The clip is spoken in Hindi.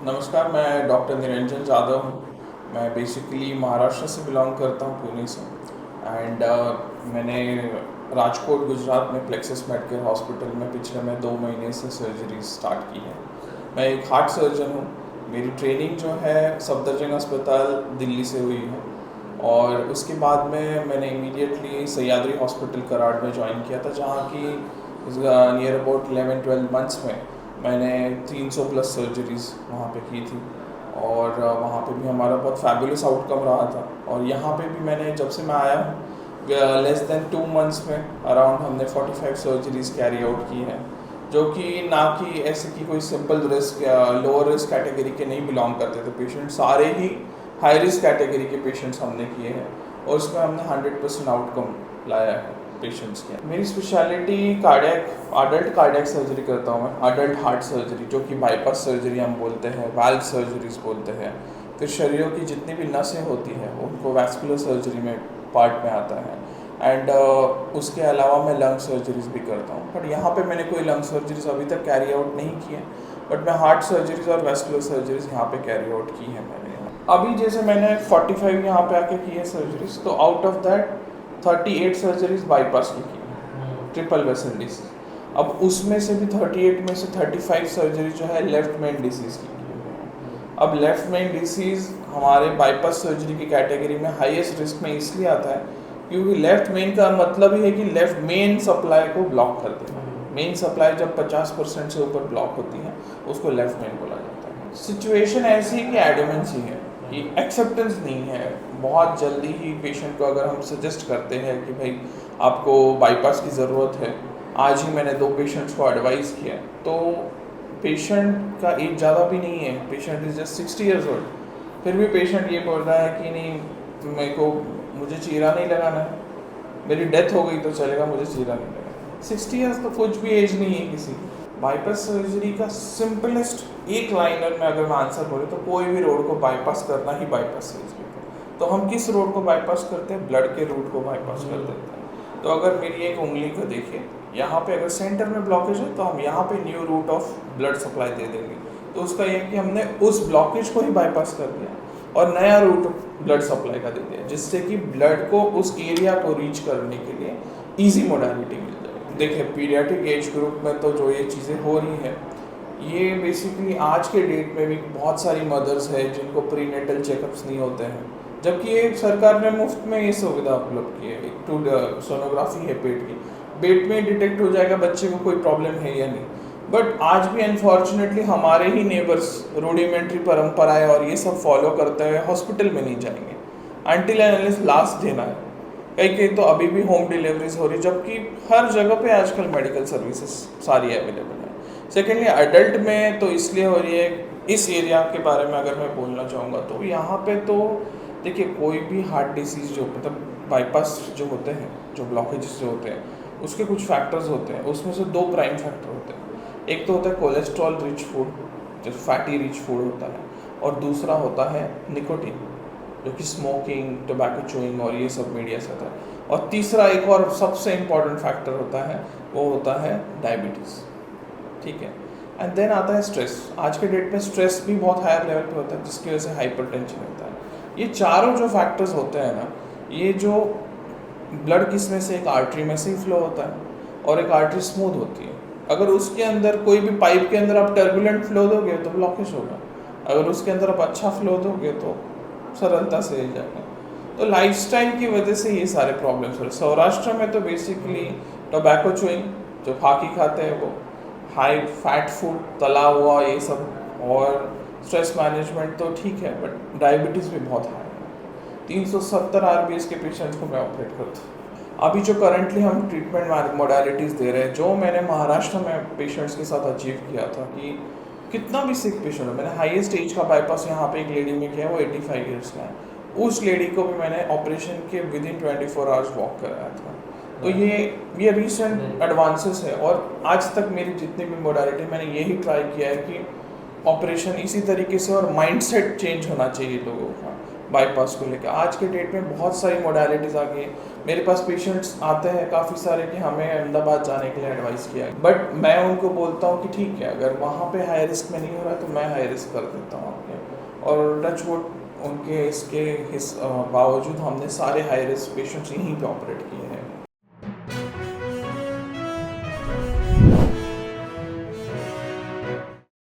नमस्कार, मैं डॉक्टर निरंजन जादव हूँ। मैं बेसिकली महाराष्ट्र से बिलोंग करता हूँ, पुणे से। एंड मैंने राजकोट गुजरात में प्लेक्सस मेडिकल हॉस्पिटल में पिछले मैं 2 महीने से सर्जरी स्टार्ट की है। मैं एक हार्ट सर्जन हूँ। मेरी ट्रेनिंग जो है सफदरजंग अस्पताल दिल्ली से हुई है, और उसके बाद में मैंने इमीडिएटली सह्याद्री हॉस्पिटल कराड़ में ज्वाइन किया था, जहाँ की नियर अबाउट 11-12 मंथ्स में मैंने 300 प्लस सर्जरीज़ वहाँ पे की थी। और वहाँ पे भी हमारा बहुत फैबुलस आउटकम रहा था। और यहाँ पे भी मैंने जब से मैं आया हूँ लेस देन 2 मंथ्स में अराउंड हमने 45 सर्जरीज़ कैरी आउट की हैं, जो कि ना कि ऐसे कि कोई सिंपल रिस्क या लोअर रिस्क कैटेगरी के नहीं बिलोंग करते थे पेशेंट, सारे ही हाई रिस्क कैटेगरी के पेशेंट्स हमने किए हैं, और उसमें हमने 100% आउटकम लाया है पेशेंट्स के। मेरी स्पेशलिटी अडल्ट कार्डियक सर्जरी करता हूँ मैं, अडल्ट हार्ट सर्जरी, जो कि बाईपास सर्जरी हम बोलते हैं, वाल्व सर्जरीज बोलते हैं। फिर शरीरों की जितनी भी नसें होती हैं उनको वैस्कुलर सर्जरी में पार्ट में आता है। एंड उसके अलावा मैं लंग सर्जरीज भी करता हूँ, बट यहाँ पे मैंने कोई लंग सर्जरीज अभी तक कैरी आउट नहीं की है, बट मैं हार्ट सर्जरीज और वैस्कुलर सर्जरीज यहाँ पे कैरी आउट की है मैंने। अभी जैसे मैंने 45 यहाँ पे आके की है सर्जरीज, तो out of that 38 surgeries bypass की ट्रिपल वेसल डिसीज। अब उसमें से भी 38 में से 35 सर्जरी जो है लेफ्ट मेन डिसीज की है। अब लेफ्ट मेन डिसीज हमारे बाईपास सर्जरी की कैटेगरी में हाईएस्ट रिस्क में इसलिए आता है क्योंकि लेफ्ट मेन का मतलब ही है कि लेफ्ट मेन सप्लाई को ब्लॉक कर देना। मेन सप्लाई जब 50% से ऊपर ब्लॉक होती है उसको लेफ्ट मेन बोला जाता है। सिचुएशन ऐसी है कि एडमेंसी है कि एक्सेप्टेंस नहीं है। बहुत जल्दी ही पेशेंट को अगर हम सजेस्ट करते हैं कि भाई आपको बाईपास की ज़रूरत है, आज ही मैंने 2 पेशेंट्स को एडवाइस किया, तो पेशेंट का एज ज़्यादा भी नहीं है, patient is just 60 years old, फिर भी पेशेंट ये बोल रहा है कि नहीं मेरे को मुझे चीरा नहीं लगाना है, मेरी डेथ हो गई तो चलेगा, मुझे चीरा नहीं लगाना। 60 ईयर्स तो कुछ भी एज नहीं है किसी की। बाईपास सर्जरी का सिंपलेस्ट एक लाइनर में अगर मैं आंसर बोले तो कोई भी रोड को बाईपास करना ही बाईपास सर्जरी है। तो हम किस रोड को बाईपास करते हैं? ब्लड के रूट को बाईपास कर देते हैं। तो अगर मेरी एक उंगली को देखिए, यहाँ पे अगर सेंटर में ब्लॉकेज है तो हम यहाँ पे new route of blood supply दे देंगे, तो उसका यह कि हमने उस ब्लॉकेज को ही बाईपास कर दिया और नया रूट ब्लड सप्लाई का दे दिया, जिससे कि ब्लड को उस एरिया को रीच करने के लिए ईजी मोडालिटी मिल जाए। देखिए, पीडियाट्रिक एज ग्रुप में तो जो ये चीज़ें हो रही हैं, ये बेसिकली आज के डेट में भी बहुत सारी मदर्स है जिनको प्रीनेटल चेकअप्स नहीं होते हैं, जबकि ये सरकार ने मुफ्त में ये सुविधा उपलब्ध की है। एक टू सोनोग्राफी है पेट की, पेट में डिटेक्ट हो जाएगा बच्चे को कोई प्रॉब्लम है या नहीं। बट आज भी अनफॉर्चुनेटली हमारे ही नेबर्स रूडिमेंट्री परंपराएं और ये सब फॉलो करते हुए हॉस्पिटल में नहीं जाएंगे अनटिल एंड अनलेस लास्ट देना है। कहीं तो अभी भी होम डिलीवरीज हो रही, जबकि हर जगह पे आजकल मेडिकल सर्विसेज सारी अवेलेबल है। सेकेंडली अडल्ट में तो इसलिए हो रही है, इस एरिया के बारे में अगर मैं बोलना चाहूँगा तो यहाँ पे तो देखिए, कोई भी हार्ट डिसीज़ जो मतलब बाईपास जो होते हैं, जो ब्लॉकेजेस जो होते हैं, उसके कुछ फैक्टर्स होते हैं। उसमें से 2 प्राइम फैक्टर होते हैं। एक तो होता है कोलेस्ट्रॉल रिच फूड, जो फैटी रिच फूड होता है, और दूसरा होता है निकोटीन, जो कि स्मोकिंग, टोबैको चूइंग और ये सब मीडिया से आता है। और तीसरा एक और सबसे इम्पॉर्टेंट फैक्टर होता है, वो होता है डायबिटीज़। ठीक है, एंड देन आता है स्ट्रेस। आज के डेट में स्ट्रेस भी बहुत हायर लेवल पे होता है, जिसकी वजह से हाइपरटेंशन होता है। ये चारों जो फैक्टर्स होते हैं ना, ये जो ब्लड किस में से, एक आर्टरी में से ही फ्लो होता है, और एक आर्टरी स्मूथ होती है। अगर उसके अंदर कोई भी पाइप के अंदर आप टर्बुलेंट फ्लो दोगे तो ब्लॉकेज होगा, अगर उसके अंदर आप अच्छा फ्लो दोगे तो सरलता से हो जाएगा। तो लाइफस्टाइल की वजह से ये सारे प्रॉब्लम्स हो रहे। सौराष्ट्र में तो बेसिकली टोबैको चूइंग, जो फाकी खाते हैं वो, हाई फैट फूड, तला हुआ ये सब, और स्ट्रेस मैनेजमेंट तो ठीक है, बट डायबिटीज़ भी बहुत हाई है। 370 आरबीएस के पेशेंट्स को मैं ऑपरेट करता हूँ। अभी जो करंटली हम ट्रीटमेंट मोडालिटीज़ दे रहे हैं, जो मैंने महाराष्ट्र में पेशेंट्स के साथ अचीव किया था कि कितना भी सिक पेशेंट हो, मैंने हाईएस्ट एज का बाईपास यहाँ पे एक लेडी में किया, वो 85 ईयर्स का है। उस लेडी को भी मैंने ऑपरेशन के विदिन 24 आवर्स वॉक कराया था। तो ये रीसेंट एडवांसेस है, और आज तक मेरी जितनी भी मोडालिटी मैंने यही ट्राई किया है कि ऑपरेशन इसी तरीके से, और माइंडसेट चेंज होना चाहिए लोगों का। बाईपास को लेकर। आज के डेट में बहुत सारी मोडालिटीज़ आ गई हैं। मेरे पास पेशेंट्स आते हैं काफ़ी सारे कि हमें अहमदाबाद जाने के लिए एडवाइस किया है, बट मैं उनको बोलता हूँ कि ठीक है, अगर वहाँ पे हाई रिस्क में नहीं हो रहा है तो मैं हाई रिस्क कर देता हूँ आपके। और टच वुड उनके बावजूद हमने सारे हाई रिस्क पेशेंट्स यहीं पे ऑपरेट किए हैं।